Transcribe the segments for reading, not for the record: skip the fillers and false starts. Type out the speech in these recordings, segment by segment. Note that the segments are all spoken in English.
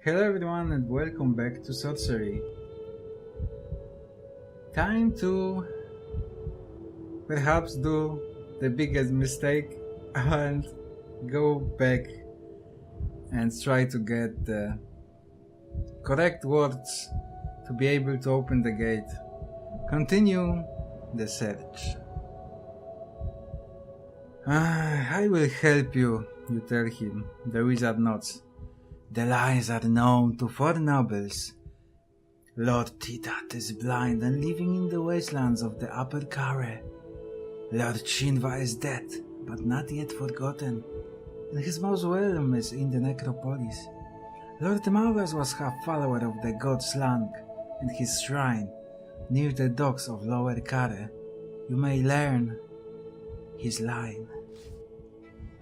Hello everyone and welcome back to Sorcery. Time to perhaps do the biggest mistake and go back and try to get the correct words to be able to open the gate. Continue the search. I will help you, you tell him. The wizard nods. The lines are known to 4 nobles. Lord Pt.2 is blind and living in the wastelands of the Upper Kare. Lord Shinva is dead, but not yet forgotten, and his mausoleum is in the necropolis. Lord Maurus was half follower of the god Slang, and his shrine, near the docks of Lower Kare. You may learn his line.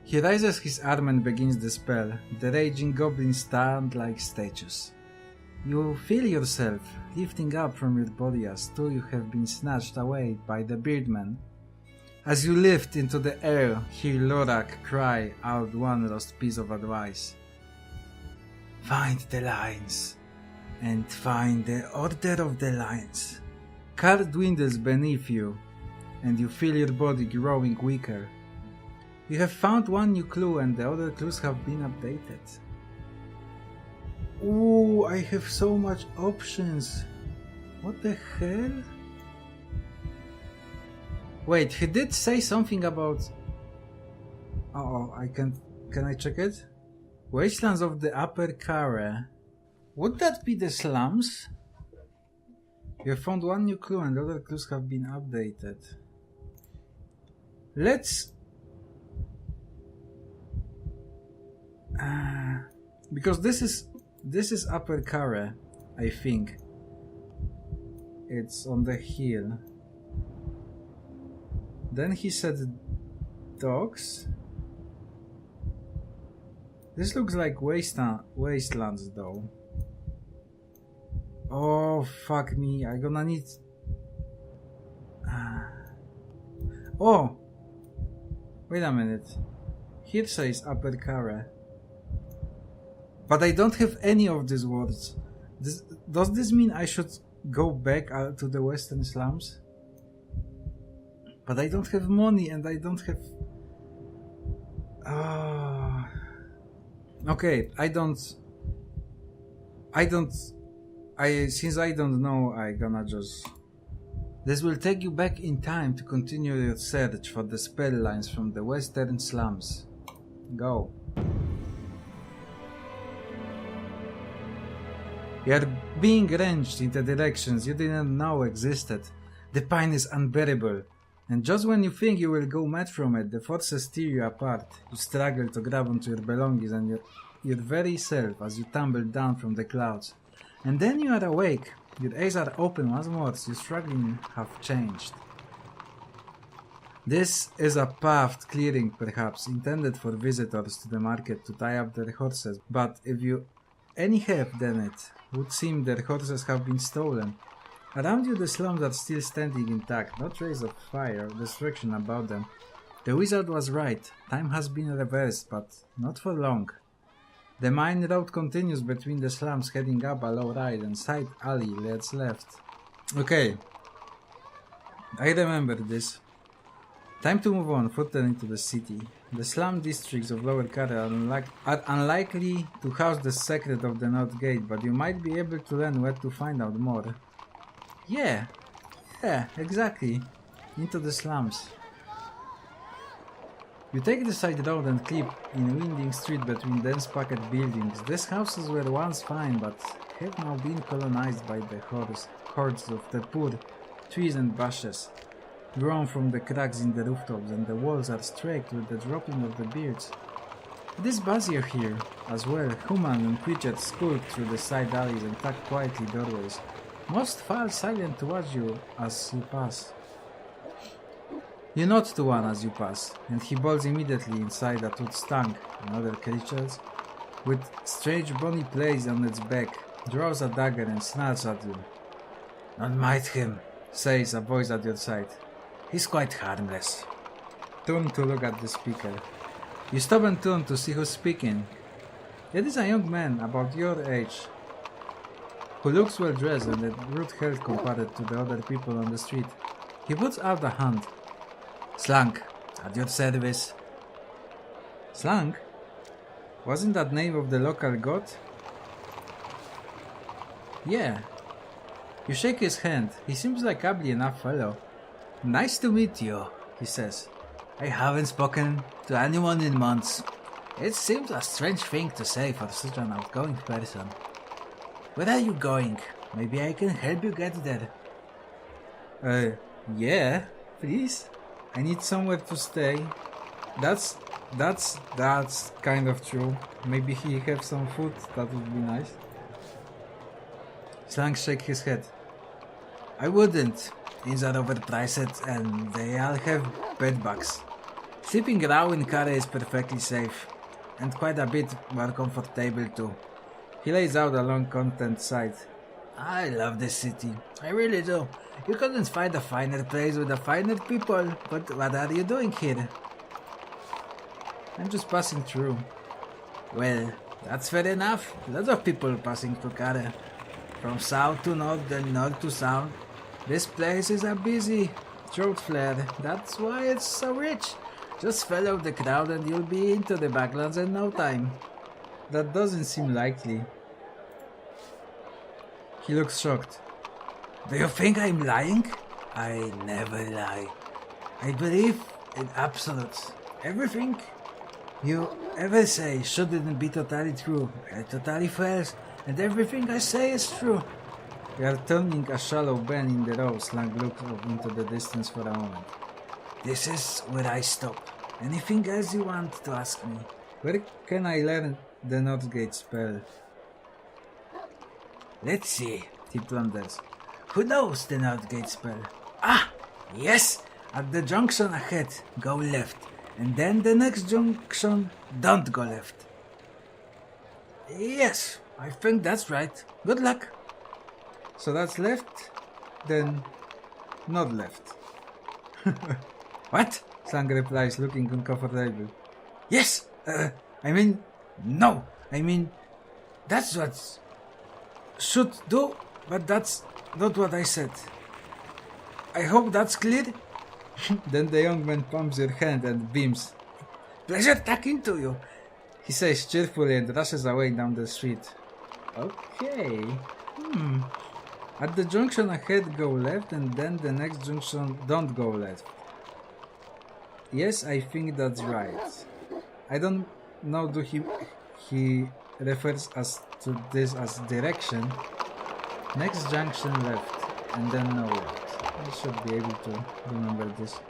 He raises his arm and begins the spell. The raging goblins stand like statues. You feel yourself lifting up from your body as though you have been snatched away by the Birdman. As you lift into the air, hear Lorak cry out one lost piece of advice. Find the lines, and find the order of the lines. Car dwindles beneath you, and you feel your body growing weaker. You have found one new clue and the other clues have been updated. Ooh, I have so much options. What the hell? Wait, he did say something about... Can I check it? Wastelands of the Upper Kare. Would that be the slums? You have found one new clue and other clues have been updated. Let's... because this is Upper Kare, I think. It's on the hill. Then he said dogs. This looks like wastelands though. Oh fuck me, I'm gonna need... Oh! Wait a minute. Here says Upper Kare. But I don't have any of these words. Does this mean I should go back to the western slums? But I don't have money and I don't have... Okay, since I don't know, I'm gonna just... This will take you back in time to continue your search for the spell lines from the western slums. Go. You are being wrenched into directions you didn't know existed. The pain is unbearable, and just when you think you will go mad from it, the forces tear you apart. You struggle to grab onto your belongings and your very self as you tumble down from the clouds. And then you are awake. Your eyes are open once more, your struggling have changed. This is a paved clearing, perhaps, intended for visitors to the market to tie up their horses, but if you any have, then it would seem their horses have been stolen. Around you the slums are still standing intact, no trace of fire or destruction about them. The wizard was right, time has been reversed, but not for long. The main road continues between the slums heading up a low rise and side alley leads left. Okay, I remember this. Time to move on further into the city. The slum districts of Lower Kare are unlikely to house the secret of the North Gate, but you might be able to learn where to find out more. Yeah, exactly. Into the slums. You take the side road and keep in a winding street between dense packed buildings. These houses were once fine, but have now been colonized by the hordes of the poor trees and bushes, grown from the cracks in the rooftops, and the walls are streaked with the dropping of the beards. It is busier here, as well. Human and creatures skulk through the side alleys and tuck quietly doorways. Most fall silent towards you as you pass. You nod to one as you pass, and he bolts immediately inside a toothed tongue. Another creature, with strange bony plates on its back, draws a dagger and snarls at you. Don't mind him, says a voice at your side. He's quite harmless. Turn to look at the speaker. You stop and turn to see who's speaking. It is a young man about your age who looks well dressed and in good health compared to the other people on the street. He puts out a hand. Slunk, at your service. Slunk? Wasn't that name of the local god? Yeah. You shake his hand. He seems like a ugly enough fellow. Nice to meet you, he says. I haven't spoken to anyone in months. It seems a strange thing to say for such an outgoing person. Where are you going? Maybe I can help you get there. Yeah, please. I need somewhere to stay. That's kind of true. Maybe he have some food, that would be nice. Slang shake his head. I wouldn't. Things are overpriced and they all have bedbugs. Sleeping around in car is perfectly safe. And quite a bit more comfortable too. He lays out a long content site. I love this city. I really do. You couldn't find a finer place with a finer people. But what are you doing here? I'm just passing through. Well, that's fair enough. Lots of people passing through Kare. From south to north and north to south. This place is a busy throat flare. That's why it's so rich. Just follow the crowd and you'll be into the backlands in no time. That doesn't seem likely. He looks shocked. Do you think I'm lying? I never lie. I believe in absolutes. Everything you ever say shouldn't be totally true. You're totally false, and everything I say is true. We are turning a shallow bend in the road. Slang looks up into the distance for a moment. This is where I stop. Anything else you want to ask me? Where can I learn the Northgate spell? Let's see, he blunders. Who knows the Northgate spell? Ah, yes! At the junction ahead, go left. And then the next junction, don't go left. Yes, I think that's right. Good luck. So that's left, then not left. What? Slang replies, looking uncomfortable. Yes! No! That's what should do, but that's not what I said. I hope that's clear? Then the young man pumps your hand and beams. Pleasure talking to you, he says cheerfully and rushes away down the street. Okay. At the junction ahead, go left, and then the next junction, don't go left. Yes, I think that's right. I don't know, he refers us to this as direction. Next junction left, and then no left. I should be able to remember this.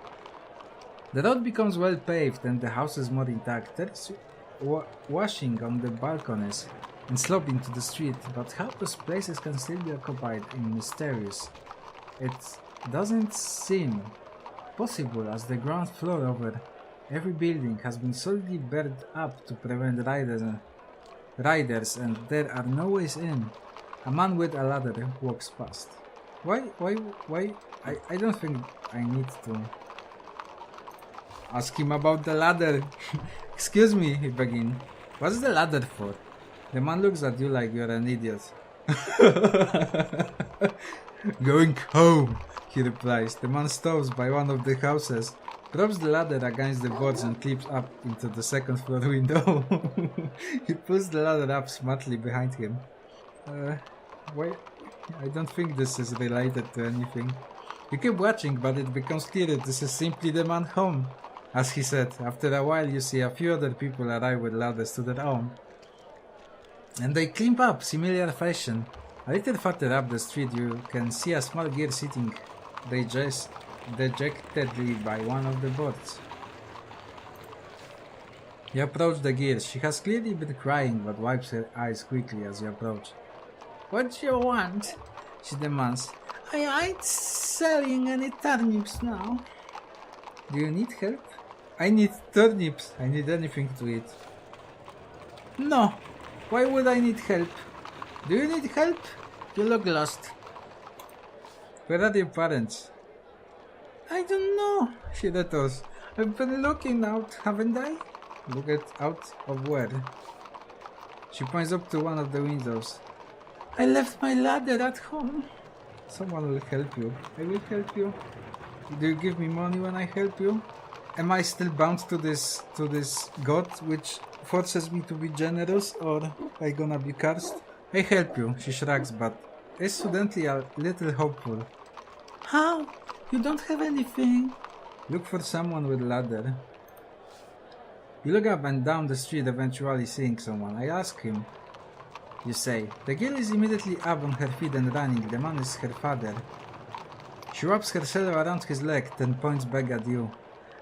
The road becomes well paved and the house is more intact. There's washing on the balconies and slope into the street, but how those places can still be occupied is mysterious. It doesn't seem possible, as the ground floor over every building has been solidly burned up to prevent riders, and there are no ways in. A man with a ladder walks past. Why? I don't think I need to ask him about the ladder. Excuse me, he begins. What's the ladder for? The man looks at you like you're an idiot. Going home, he replies. The man stops by one of the houses, drops the ladder against the boards and climbs up into the second floor window. He pulls the ladder up smartly behind him. Why? I don't think this is related to anything. You keep watching, but it becomes clear that this is simply the man home. As he said, after a while you see a few other people arrive with ladders to their own. And they climb up, similar fashion. A little further up the street you can see a small girl sitting dejectedly by one of the boards. You approach the girl. She has clearly been crying but wipes her eyes quickly as you approach. What do you want? She demands. I ain't selling any turnips now. Do you need help? I need turnips. I need anything to eat. No. Why would I need help? Do you need help? You look lost. Where are your parents? I don't know, she retorts. I've been looking out, haven't I? Look out of where? She points up to one of the windows. I left my ladder at home. Someone will help you. I will help you. Do you give me money when I help you? Am I still bound to this god which forces me to be generous, or I gonna be cursed? I help you, she shrugs, but is suddenly a little hopeful. How? You don't have anything? Look for someone with ladder. You look up and down the street, eventually seeing someone. I ask him. You say. The girl is immediately up on her feet and running. The man is her father. She wraps herself around his leg, then points back at you.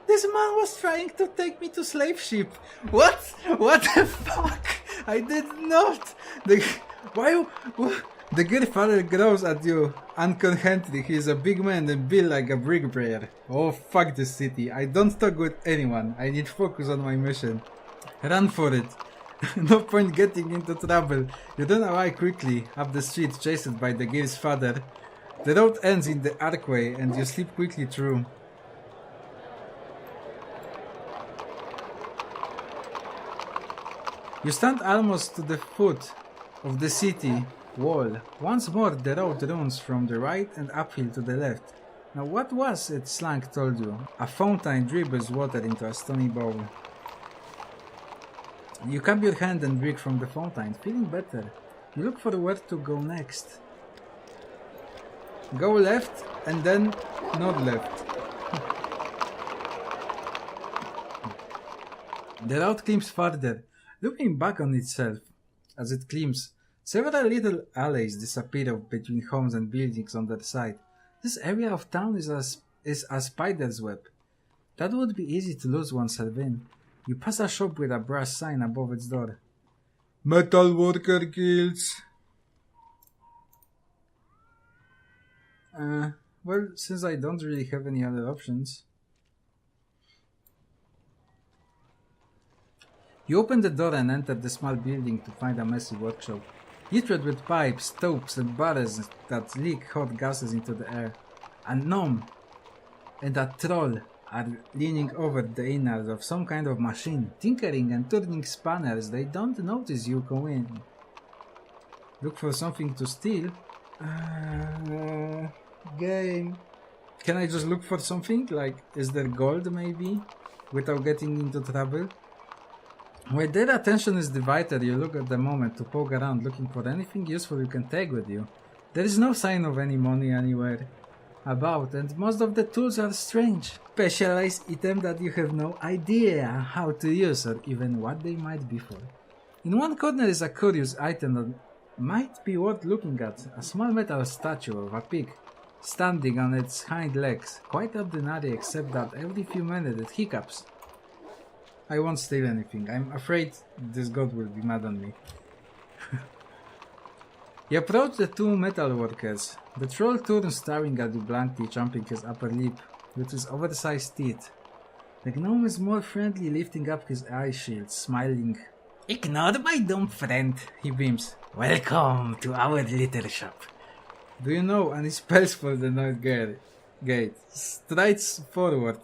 This man was trying to take me to slave ship. What? What the fuck? I did not. The girl father growls at you unconsciously. He is a big man and built like a bricklayer. Oh, fuck this city. I don't talk with anyone. I need focus on my mission. Run for it. No point getting into trouble. You run away quickly up the street, chased by the girl's father. The road ends in the archway and you slip quickly through. You stand almost to the foot of the city wall. Once more the road runs from the right and uphill to the left. Now what was it Slank told you? A fountain dribbles water into a stony bowl. You cup your hand and drink from the fountain, feeling better. You look for where to go next. Go left and then not left. The road climbs further, looking back on itself. As it climbs, several little alleys disappear between homes and buildings on the side. This area of town is a spider's web. That would be easy to lose oneself in. You pass a shop with a brass sign above its door. Metal Worker Guilds. Well, since I don't really have any other options. You open the door and enter the small building to find a messy workshop. Littered with pipes, stoves and barrels that leak hot gases into the air. A gnome and a troll are leaning over the innards of some kind of machine, tinkering and turning spanners. They don't notice you go in. Look for something to steal. Game. Can I just look for something? Like, is there gold maybe? Without getting into trouble? When their attention is divided, you look at the moment to poke around looking for anything useful you can take with you. There is no sign of any money anywhere about, and most of the tools are strange. Specialized items that you have no idea how to use or even what they might be for. In one corner is a curious item that might be worth looking at, a small metal statue of a pig, standing on its hind legs, quite ordinary except that every few minutes it hiccups. I won't steal anything, I'm afraid this god will be mad on me. You approach the two metal workers. The troll turns, staring at you blankly, champing his upper lip with his oversized teeth. The gnome is more friendly, lifting up his eye shield, smiling. Ignore my dumb friend, he beams. Welcome to our little shop. Do you know any spells for the North Gate? Strides forward.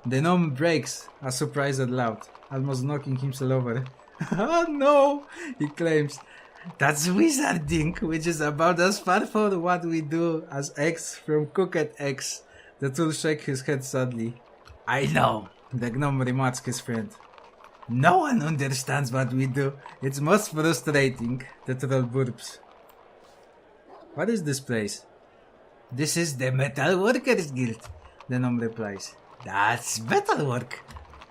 The gnome breaks, a surprised loud, almost knocking himself over. Oh no, he claims. That's wizarding, which is about as far from what we do as eggs from cooked eggs. The troll shakes his head sadly. I know, the gnome remarks his friend. No one understands what we do. It's most frustrating, the troll burps. What is this place? This is the Metal Workers Guild, the gnome replies. That's metalwork.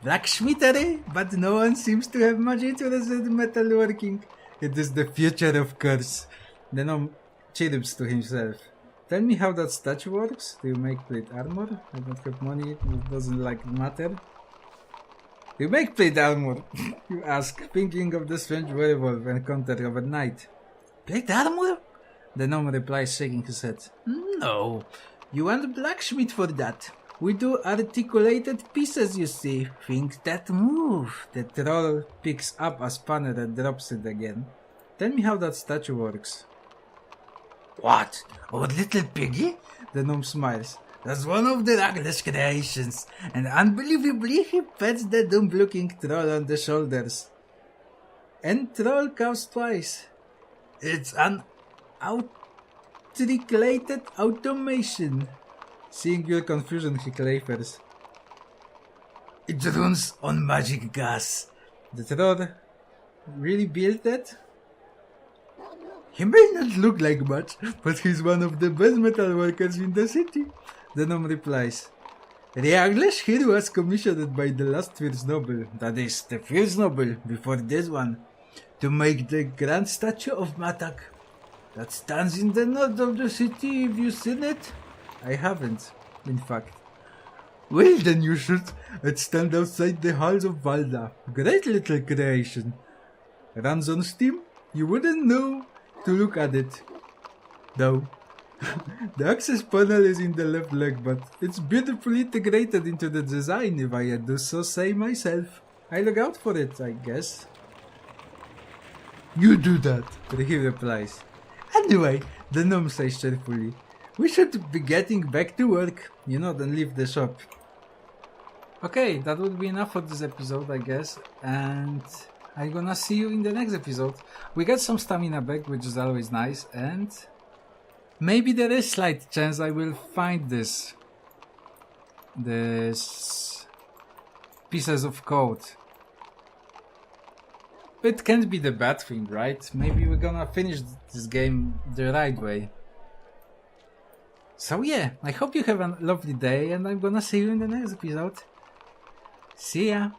Blacksmithery, but no one seems to have much interest in metalworking. It is the future, of course. The gnome chirps to himself. Tell me how that statue works. Do you make plate armor? I don't have money, it doesn't matter. Do you make plate armor? You ask, thinking of the strange werewolf encountered overnight. Plate armor? The gnome replies, shaking his head. No, you want a blacksmith for that. We do articulated pieces, you see, things that move. The troll picks up a spanner and drops it again. Tell me how that statue works. What? Our little piggy? The gnome smiles. That's one of the Ragla's creations, and unbelievably he pets the dumb-looking troll on the shoulders. and troll cows twice. It's an out-regulated automation. Seeing your confusion, he clavers. It runs on magic gas. The troll really built that? He may not look like much, but he's one of the best metal workers in the city. The gnome replies. The English hero was commissioned by the last First Noble, that is, the First Noble before this one, to make the grand statue of Matak that stands in the north of the city. Have you seen it? I haven't, in fact. Well, then you should. It stands outside the halls of Valda. Great little creation. Runs on Steam. You wouldn't know to look at it. Though. The access panel is in the left leg, but it's beautifully integrated into the design, if I do so say myself. I look out for it, I guess. You do that, he replies. Anyway, the gnome says cheerfully, we should be getting back to work, then leave the shop. Okay, that would be enough for this episode, I guess, and I'm gonna see you in the next episode. We got some stamina back, which is always nice, and maybe there is slight chance I will find this pieces of code. It can't be the bad thing, right? Maybe we're gonna finish this game the right way. So yeah, I hope you have a lovely day, and I'm gonna see you in the next episode. See ya!